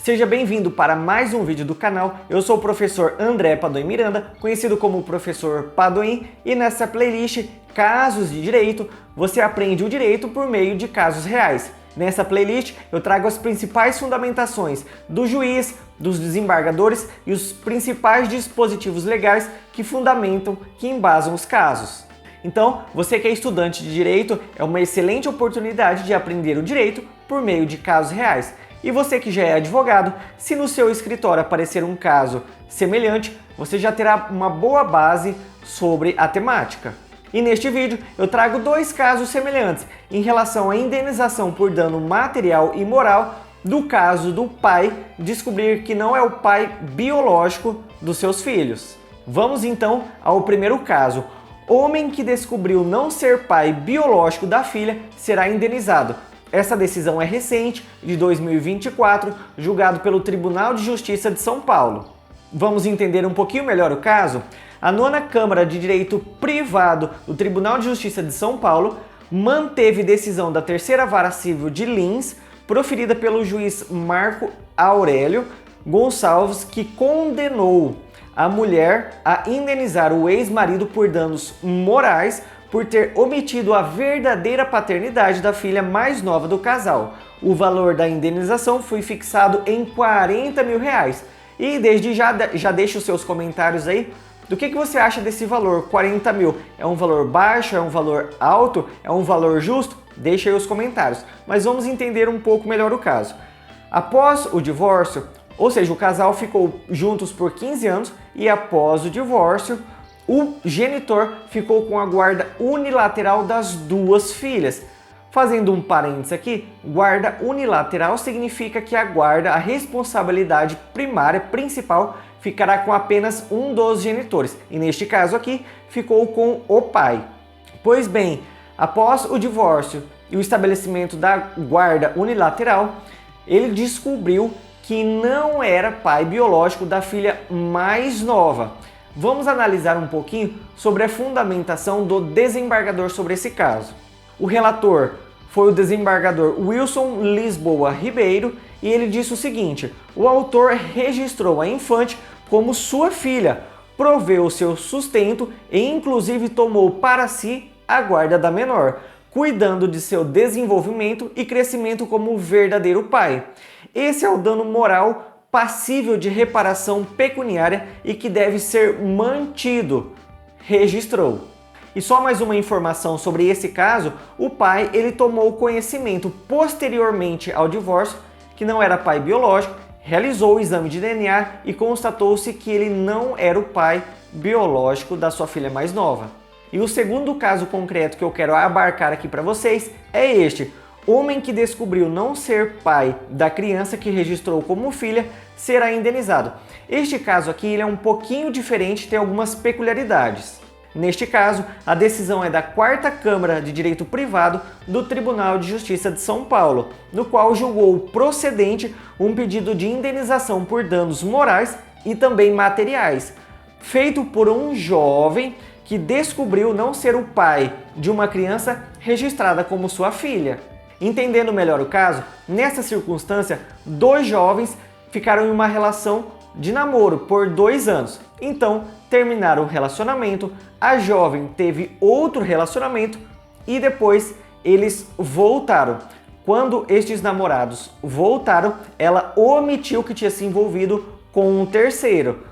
Seja bem-vindo para mais um vídeo do canal. Eu sou o professor André Padoim Miranda, conhecido como professor Padoim, e nessa playlist Casos de Direito, você aprende o direito por meio de casos reais. Nessa playlist eu trago as principais fundamentações do juiz, dos desembargadores e os principais dispositivos legais que fundamentam, que embasam os casos. Então, você que é estudante de direito, é uma excelente oportunidade de aprender o direito por meio de casos reais. E você que já é advogado, se no seu escritório aparecer um caso semelhante, você já terá uma boa base sobre a temática. E neste vídeo eu trago dois casos semelhantes em relação à indenização por dano material e moral do caso do pai descobrir que não é o pai biológico dos seus filhos. Vamos então ao primeiro caso. Homem que descobriu não ser pai biológico da filha será indenizado. Essa decisão é recente, de 2024, julgado pelo Tribunal de Justiça de São Paulo. Vamos entender um pouquinho melhor o caso? A 9ª Câmara de Direito Privado do Tribunal de Justiça de São Paulo manteve decisão da 3ª Vara Civil de Lins, proferida pelo juiz Marco Aurélio Gonçalves, que condenou a mulher a indenizar o ex-marido por danos morais por ter omitido a verdadeira paternidade da filha mais nova do casal. O valor da indenização foi fixado em R$40 mil. E desde já deixe os seus comentários aí. Do que você acha desse valor, 40 mil? É um valor baixo? É um valor alto? É um valor justo? Deixe aí os comentários. Mas vamos entender um pouco melhor o caso. Após o divórcio, ou seja, o casal ficou juntos por 15 anos e após o divórcio, o genitor ficou com a guarda unilateral das duas filhas. Fazendo um parênteses aqui, guarda unilateral significa que a responsabilidade primária, principal, ficará com apenas um dos genitores. E neste caso aqui, ficou com o pai. Pois bem, após o divórcio e o estabelecimento da guarda unilateral, ele descobriu que não era pai biológico da filha mais nova. Vamos analisar um pouquinho sobre a fundamentação do desembargador sobre esse caso. O relator foi o desembargador Wilson Lisboa Ribeiro e ele disse o seguinte: o autor registrou a infante como sua filha, proveu o seu sustento e inclusive tomou para si a guarda da menor, cuidando de seu desenvolvimento e crescimento como verdadeiro pai. Esse é o dano moral passível de reparação pecuniária e que deve ser mantido, registrou. E só mais uma informação sobre esse caso: o pai ele tomou conhecimento posteriormente ao divórcio que não era pai biológico, realizou o exame de DNA e constatou-se que ele não era o pai biológico da sua filha mais nova. E o segundo caso concreto que eu quero abarcar aqui para vocês é este. Homem que descobriu não ser pai da criança que registrou como filha será indenizado. Este caso aqui ele é um pouquinho diferente, tem algumas peculiaridades. Neste caso, a decisão é da 4ª Câmara de Direito Privado do Tribunal de Justiça de São Paulo, no qual julgou procedente um pedido de indenização por danos morais e também materiais, feito por um jovem que descobriu não ser o pai de uma criança registrada como sua filha. Entendendo melhor o caso, nessa circunstância, dois jovens ficaram em uma relação de namoro por 2 anos. Então, terminaram o relacionamento, a jovem teve outro relacionamento e depois eles voltaram. Quando estes namorados voltaram, ela omitiu que tinha se envolvido com um terceiro.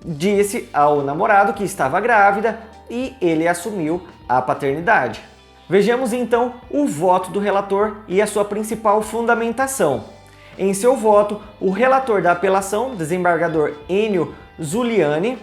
Disse ao namorado que estava grávida e ele assumiu a paternidade. Vejamos então o voto do relator e a sua principal fundamentação. Em seu voto, o relator da apelação, desembargador Enio Zuliani,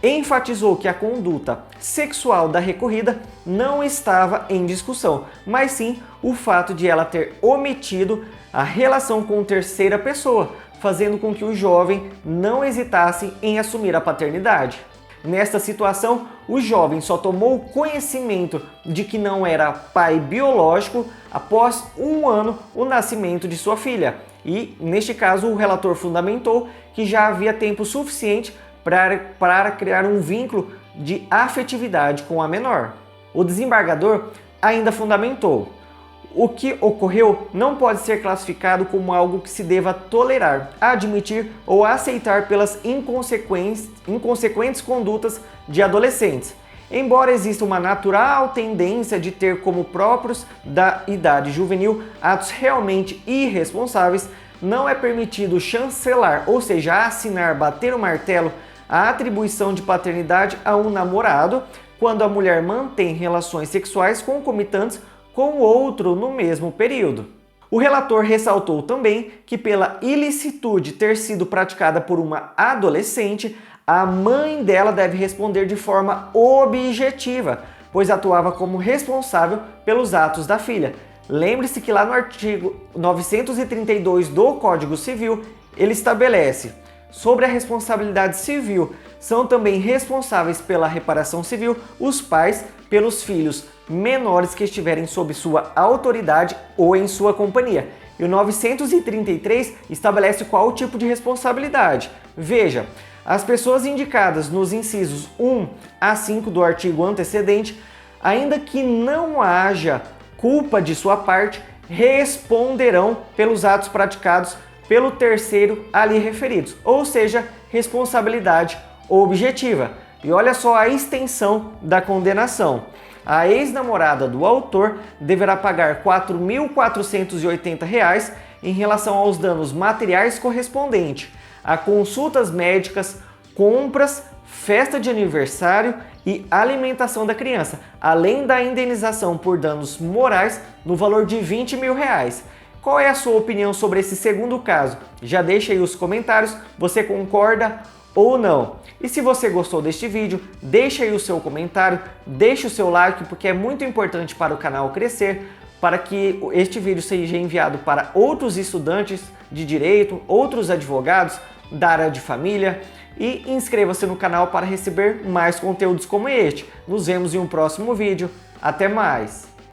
enfatizou que a conduta sexual da recorrida não estava em discussão, mas sim o fato de ela ter omitido a relação com terceira pessoa, fazendo com que o jovem não hesitasse em assumir a paternidade. Nesta situação, o jovem só tomou conhecimento de que não era pai biológico após 1 ano o nascimento de sua filha. E, neste caso, o relator fundamentou que já havia tempo suficiente para criar um vínculo de afetividade com a menor. O desembargador ainda fundamentou: O que ocorreu não pode ser classificado como algo que se deva tolerar, admitir ou aceitar pelas inconsequentes condutas de adolescentes. Embora exista uma natural tendência de ter como próprios da idade juvenil atos realmente irresponsáveis, não é permitido chancelar, ou seja, assinar, bater o martelo, a atribuição de paternidade a um namorado quando a mulher mantém relações sexuais concomitantes com outro no mesmo período. O relator ressaltou também que, pela ilicitude ter sido praticada por uma adolescente, a mãe dela deve responder de forma objetiva, pois atuava como responsável pelos atos da filha. Lembre-se que lá no artigo 932 do Código Civil, ele estabelece: sobre a responsabilidade civil, são também responsáveis pela reparação civil os pais pelos filhos menores que estiverem sob sua autoridade ou em sua companhia. E o 933 estabelece qual o tipo de responsabilidade. Veja, as pessoas indicadas nos incisos 1 a 5 do artigo antecedente, ainda que não haja culpa de sua parte, responderão pelos atos praticados pelo terceiro ali referidos, ou seja, responsabilidade objetiva. E olha só a extensão da condenação. A ex-namorada do autor deverá pagar R$ 4.480 em relação aos danos materiais correspondentes a consultas médicas, compras, festa de aniversário e alimentação da criança, além da indenização por danos morais no valor de R$ 20.000. Qual é a sua opinião sobre esse segundo caso? Já deixa aí os comentários, você concorda ou não? E se você gostou deste vídeo, deixa aí o seu comentário, deixa o seu like, porque é muito importante para o canal crescer, para que este vídeo seja enviado para outros estudantes de direito, outros advogados da área de família, e inscreva-se no canal para receber mais conteúdos como este. Nos vemos em um próximo vídeo. Até mais!